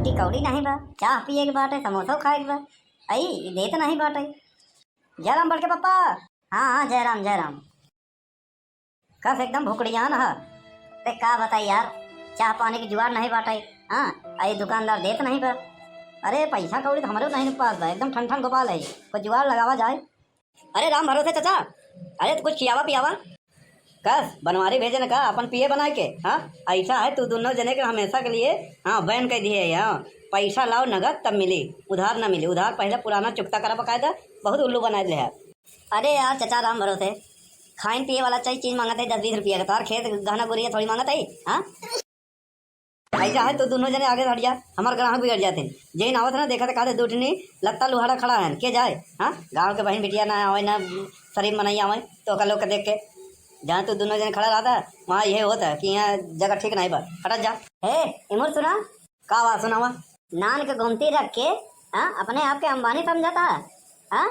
की कौड़ी नहीं बा, चाह पिए के बाटे, समोसा खाए के बा, आई देत नहीं बाटे। जयराम बड़के पप्पा। हाँ हाँ जयराम जयराम। कस एकदम भुकड़ियान है। ते का बताई यार, चाह पानी की जुगाड़ नहीं बाटे। हाँ आई दुकानदार देत नहीं बा। अरे पैसा कौड़ी तो हमारे नहीं पास बा, एकदम ठन ठन गोपाल है, कुछ जुगाड़ लगावा जाए। अरे राम भरोसे चाचा, अरे तो कुछ खियावा पियावा। कस बनवारी भेजे न का अपन पिए बना के। हाँ ऐसा है तू दोनों जने के हमेशा के लिए हाँ बैन कर दिए। हाँ पैसा लाओ नगद तब मिली, उधार ना मिली। उधार पहले पुराना चुकता करा बकायदा, बहुत उल्लू बना दे है। अरे यार चाचा राम भरोसे, खाइन पिए वाला चाहिए चीज मांगत है 10-20 रुपया का, तार खेत गहना गुरिया थोड़ी मांगत है। हाँ ऐसा है तो दोनों जने आगे हट जा, हमारे ग्राहक बिगड़ जाते हैं। जैन आवत ना देखा कहते दूठनी लत्ता लुहाड़ा खड़ा है के जाए। हाँ गाँव के बहन बिटिया ना आवे ना शरीफ में नहीं आवे तो का लोग के देख के जहाँ तू दोनों जने खड़ा रहता वहाँ ये होता है कि यहाँ जगह ठीक नहीं बा, हटत जा। हे इमर सुना का बात सुनावा। नान के गोमती रख के हाँ अपने आप के अंबानी समझाता है। हाँ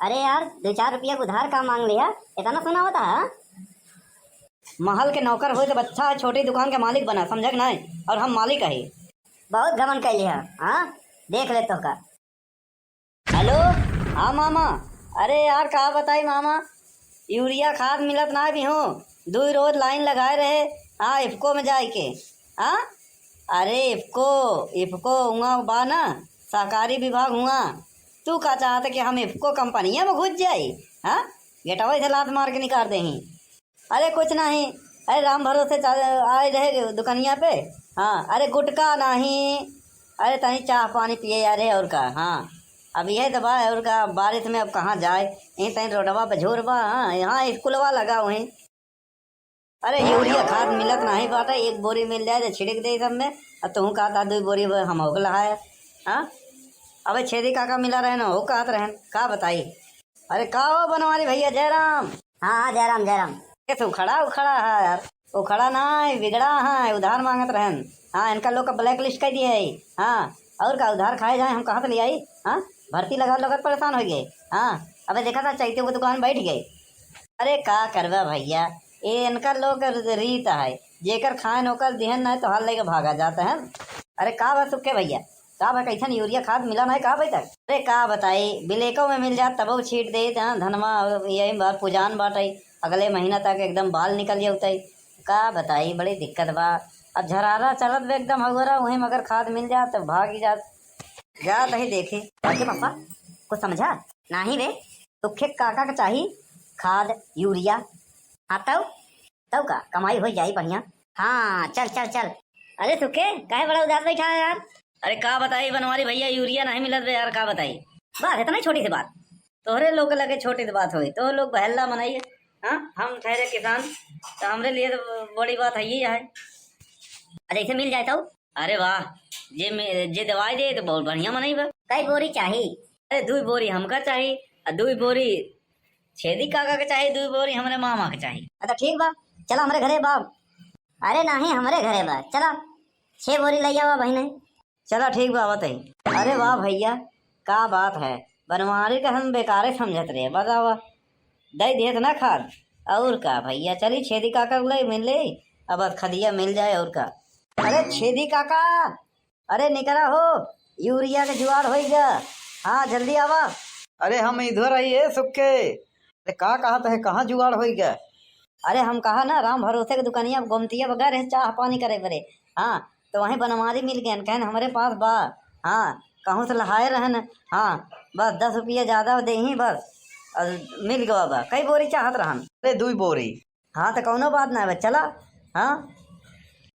अरे यार 2-4 रुपया उधार का मांग लिया, इतना सुना होता है। महल के नौकर हुए तो बच्चा छोटी दुकान के मालिक बना, समझ नहीं, और हम मालिक है। बहुत घमंड कर लिया। हाँ देख ले तो का। हेलो हाँ मामा। अरे यार का बताई मामा, यूरिया खाद मिलत ना भी हूँ, 2 रोज लाइन लगाए रहे। हाँ इफको में जाए के। हाँ अरे इफको हुआ बा ना, सहकारी विभाग हुआ। तू का चाहते कि हम इफको कंपनिया में घुस जाई। हाँ गेटवा से लात मार के निकाल दे। अरे कुछ नहीं, अरे राम भरोसे आए रहे दुकानिया पे। हाँ अरे गुटका नहीं, अरे तनी चाह पानी पिए यार और का। हाँ अब यह दबा और का बारिश में अब कहाँ जाए, यहीं तहीं रोडवा पे झोरबा। हाँ यहाँ स्कूलवा लगा वहीं। अरे यूरिया खाद मिलत नहीं बाटा, 1 बोरी मिल जाए तो छिड़क दे सब में। अब तुम कहा 2 बोरी हम हो लगाए। हाँ अबे छेदी काका मिला रहे ना, वो कहत रहे का बताई। अरे का हो बनवारी भैया जयराम। हाँ हाँ जयराम जयराम। तू खड़ा उखड़ा है यार, वो खड़ा ना बिगड़ा है, उधार मांगत रहन। हाँ इनका लोग का ब्लैक लिस्ट कर दिया है। हाँ और का उधार खाए जाए, हम कहाँ से ले आई। हाँ भर्ती लगा लगत परेशान हो गए। हाँ अबे देखा था चैते वो दुकान बैठ गए। अरे का करवा भैया, ये इनका लोग रीत है, जेकर खाए नौकर दिहन ना तो हाल लेके भागा जाता है। अरे का बा सुखे भैया, का बा कैसन यूरिया खाद मिला ना का भाई तक। अरे का बताई, बिलेको में मिल जात तब वो छीट दे धनमा, यही बात पुजान बाटे अगले महीना तक एकदम बाल निकल जाते। का बताई बड़ी दिक्कत बा। अब झरारा चलत बे एकदम हगोरा, वहीं मगर खाद मिल जात तो भाग ही जात। जा नहीं देखी बाकी पापा कुछ समझा नहीं बे। तुखे काका का चाहिए खाद यूरिया। हाँ तब का कमाई हो जाए बढ़िया। हाँ चल चल चल। अरे सुखे काहे बड़ा उदास बैठा है यार। अरे का बताई बनवारी भैया, यूरिया नहीं मिलत बे यार, का बताई। बात इतना छोटी सी बात, तोहरे लोग लगे छोटी सी बात हुई तो लोग बहल्ला मनाइए। हाँ हम ठहरे किसान तो हमरे लिए तो बड़ी बात है ही है। अरे इसे मिल जाए तो अरे वाह, जे दवाई दे तो बहुत बढ़िया मनाई बा। कई बोरी चाहिए। अरे 2 बोरी हमका चाहिए और 2 बोरी छेदी काका के चाहिए, 2 बोरी हमारे मामा के चाहिए। अच्छा ठीक बा, चलो हमारे घरे बाब। अरे नहीं हमारे घरे बा, चलो 6 बोरी ले जाओ बहने। चलो ठीक बा बताई। अरे वाह भैया का बात है, बनवारी का हम बेकारे समझत रहे, बतावा दे देत ना खाद। और का भैया चली छेदी काका ले मिल ले, अब खदिया मिल जाए और का। अरे छेदी काका, अरे निकला हो, यूरिया के जुगाड़ हो गया। हाँ जल्दी आवा। अरे हम इधर आइए सुखे। अरे का कहा है, कहाँ जुगाड़ हो गया। अरे हम कहा ना राम भरोसे के दुकानिया गोमतिया बगैर चाह पानी करे परे। हाँ तो वहीं बनवारी मिल गए, कहन हमारे पास बा। हाँ कहूँ से लहाए रहन। हाँ बस 10 रुपया ज्यादा दे ही बस, और मिल गवा बा। कई बोरी चाहत रहन। अरे 2 बोरी। हाँ तो कौनो बात ना है, चला। हाँ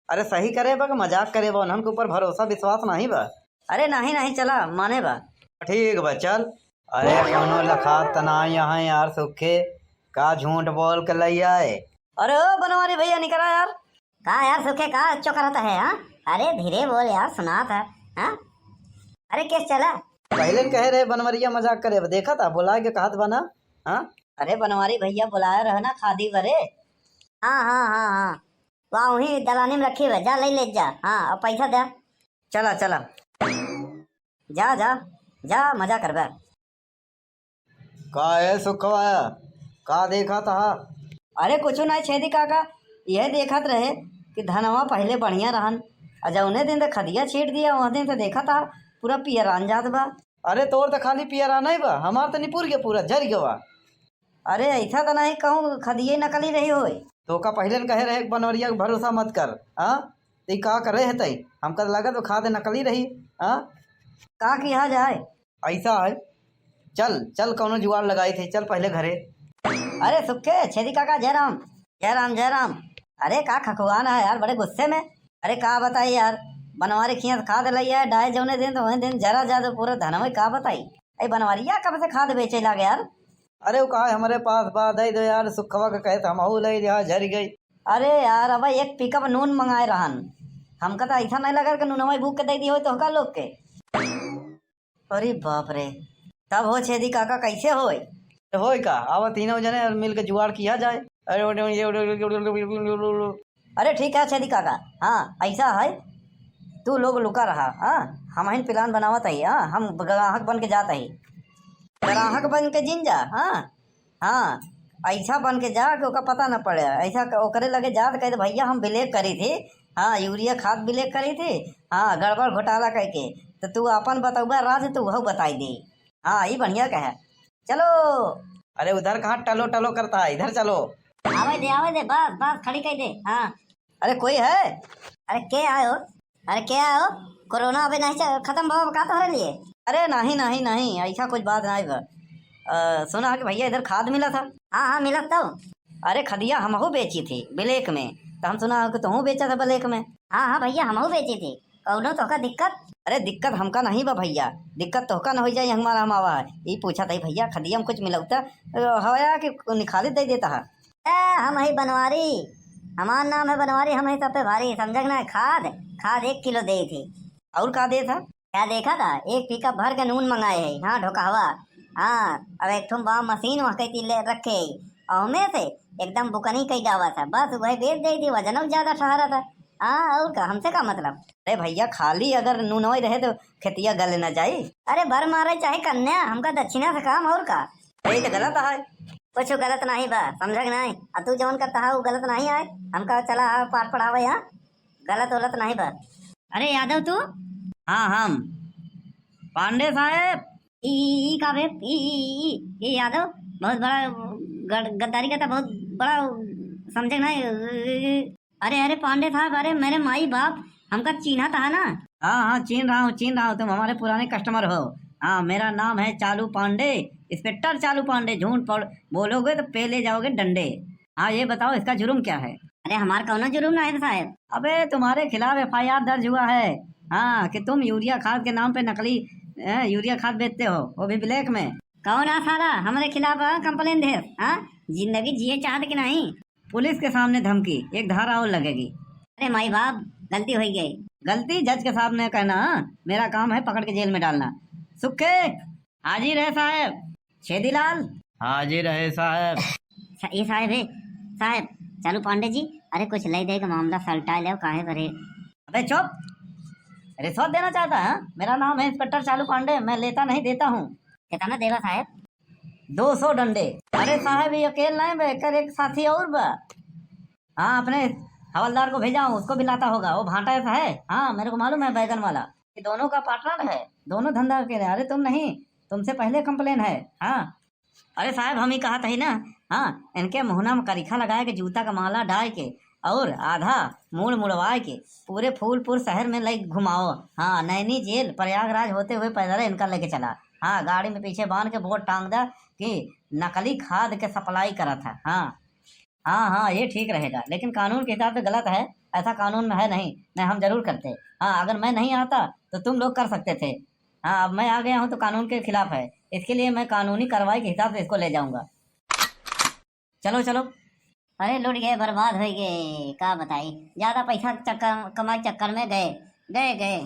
अरे सही करे बा, मजाक करे बा, उनके ऊपर भरोसा विश्वास नहीं बा। अरे नहीं नहीं चला माने बा। ठीक बा चल। अरे कोनो लखात तना यहाँ यार सुखे, का झूठ बोल के लई आए। अरे ओ बनवारी भैया निकला यार। कहा यार सुखे का अच्छो करता है। हाँ अरे धीरे बोल यार, सुना था। हाँ अरे कैसे चला। पहले कह रहे बनवरिया मजाक करे, देखा था बुला के कहत बना। हाँ अरे बनवारी भैया बुलाया रहे ना खादी बरे। हाँ हाँ हाँ हाँ वहाँ वहीं दलानी में रखी हुई, जा ले जा। हाँ अब पैसा दे। चला चला जा जा जा मजा कर बा। का है सुखवाया, का देखा था। अरे कुछ नहीं छेदी काका, यह देखत रहे कि धनवा पहले बढ़िया रहन, जौने दिन तो खदिया छीट दिया वह दिन तो देखा था पूरा पियरान जात बा। अरे तोर तो खाली पियरा नहीं बा, हमार तो निपुर गया पूरा झर गया बा। अरे ऐसा तो नहीं कहूँ खदिये नकली रही होई। तो का पहले न कहे रहे कि बनवरिया का भरोसा मत कर। हाँ तो का करे है तई, हमका लगा तो खाद नकली रही। हाँ का किया जाए। ऐसा है, चल चल कौनो जुगाड़ लगाई थे, चल पहले घरे। अरे सुखे छेदी काका जयराम जयराम जयराम। अरे का खखुआना है यार बड़े गुस्से में। अरे का बताई यार बनवारी खिया खाद लई है डाय जौने दिन तो वही दिन जरा ज्यादा पूरा धनवा का बताई। अरे बनवारिया कब से खाद बेचे लागे यार। अरे वो कहा हमारे पास बा दे दो यार, सुखवा का कहे हम ले लिया झर गई। अरे यार अब एक पिकअप नून मंगाए रहन, हमका तो ऐसा नहीं लगा कि नूनवा भूख के दे दी हो तो का लोग के। अरे बाप रे, तब हो छेदी काका कैसे होए। तो होई का आवा तीनों जने मिल के जुगाड़ किया जाए। अरे ठीक है छेदी काका, हाँ ऐसा है तू लोग लुका रहा। हाँ हम ही प्लान बनावत है। हाँ हम ग्राहक बन के जाते ही, ग्राहक बन के जिन जा। हाँ हाँ ऐसा बन के जा कि ओका पता न पड़े। ऐसा ओकरे लगे जा तो कहे भैया हम ब्लैक करी थी। हाँ यूरिया खाद ब्लैक करी थी। हाँ गड़बड़ घोटाला करके तो तू अपन बताऊगा राज तू वह बताई दी। हाँ ये बढ़िया कहे, चलो। अरे उधर कहाँ टलो टलो करता है, इधर चलो। आवे दे बस बस खड़ी कर दे। हाँ अरे कोई है। अरे के आयो, अरे क्या आयो। कोरोना अभी नहीं खत्म भाव का तो लिए। अरे नहीं नहीं नहीं ऐसा कुछ बात नहीं बा। सुना कि भैया इधर खाद मिला था। हाँ हाँ मिला तो। अरे खदिया हमहू बेची थी ब्लैक में, तो हम सुना कि तुम बेचा था ब्लैक में। हाँ हाँ भैया हमहू बेची थी। कौनो तो का दिक्कत। अरे दिक्कत हमका नहीं बा भैया, दिक्कत तो का न हो जाए हमारा हम आवा है। ये पूछा था भैया खदिया में कुछ मिलौता हवा कि निखाली दे देता है। हम ही बनवारी, हमारा नाम है बनवारी, हम ही सब पे भारी समझ ना। खाद खाद 1 किलो दे थी। और का दे था क्या देखा था, एक पिकअप भर के नून मंगाए है। हाँ ढोकावा। हाँ अब एक ठुम बा मशीन वहाँ कहीं ले रखे और में से एकदम बुकनी कई गावा था, बस वही बेच दी थी। वजन ज्यादा ठहरा था। हाँ और का हमसे का मतलब। अरे भैया खाली अगर नून ही रहे तो खेतिया गले न जाये। अरे भर मारे चाहे कन्या, हमका दक्षिणा से काम और का। यही तो गलत है, कुछ गलत नहीं बा समझ नहीं। तू जौन करता है वो गलत नहीं है। हमका चला पाठ पढ़ावे यहाँ, गलत वलत नहीं बा। अरे यादव तू। हाँ हम पांडे साहब। ई का बे ई यादव बहुत बड़ा गद्दारी करता, बहुत बड़ा समझे नहीं। अरे अरे पांडे साहब, अरे मेरे माई बाप हमका चीना था ना। हाँ हाँ चीन रहा हूँ, तुम हमारे पुराने कस्टमर हो। हाँ मेरा नाम है चालू पांडे, इंस्पेक्टर चालू पांडे। झूठ बोलोगे तो पे ले जाओगे डंडे। हाँ ये बताओ इसका जुर्म क्या है। अरे हमारा कौन जुर्म नहीं है साहब। अबे तुम्हारे खिलाफ FIR दर्ज हुआ है। हाँ कि तुम यूरिया खाद के नाम पे नकली यूरिया खाद बेचते हो, वो भी ब्लैक में। कौन आ सारा हमारे खिलाफ कंप्लेन दे। हाँ जिंदगी जिए चाहते कि नहीं। पुलिस के सामने धमकी, एक धारा और लगेगी। अरे माई बाप गलती हो गई। गलती जज के सामने कहना। मेरा काम है पकड़ के जेल में डालना। सुखे हाजिर है साहब। छेदीलाल हाजिर है साहब। ये साहब है साहब चालू पांडे जी। अरे कुछ ले दे का मामला सलटा ले काहे भरे। अबे चुप, रिश्वत देना चाहता है। मेरा नाम है इंस्पेक्टर चालू पांडे, मैं लेता नहीं देता हूँ। कितना देगा साहब। 200 डंडे। अरे साहब ये अकेले नहीं बेकर एक साथी और बा। हाँ अपने हवलदार को भेजा हूँ, उसको भी लाता होगा, वो भांटा ऐसा है। हाँ मेरे को मालूम है बैगन वाला, ये दोनों का पार्टनर है, दोनों धंधा के। अरे तुम नहीं, तुमसे पहले कंप्लेन है। हाँ अरे साहब हम ही कहा था ही ना। हाँ इनके मुहना में करीखा लगाए के जूता का माला डाल के और आधा मूड़ मुड़वा के पूरे फूलपुर शहर में ले घुमाओ। हाँ नैनी जेल प्रयागराज होते हुए पैदल इनका लेके चला। हाँ गाड़ी में पीछे बांध के बोर्ड टांग दा कि नकली खाद के सप्लाई करा था। हाँ हाँ हाँ ये ठीक रहेगा, लेकिन कानून के हिसाब से गलत है, ऐसा कानून में है नहीं हम जरूर करते। हाँ अगर मैं नहीं आता तो तुम लोग कर सकते थे। हाँ अब मैं आ गया हूँ तो कानून के खिलाफ है, इसके लिए मैं कानूनी कार्रवाई के हिसाब से इसको ले जाऊंगा। चलो चलो। अरे लुट गए, बर्बाद हो गए, क्या बताई। ज्यादा पैसा चक्कर कमाई चक्कर में गए।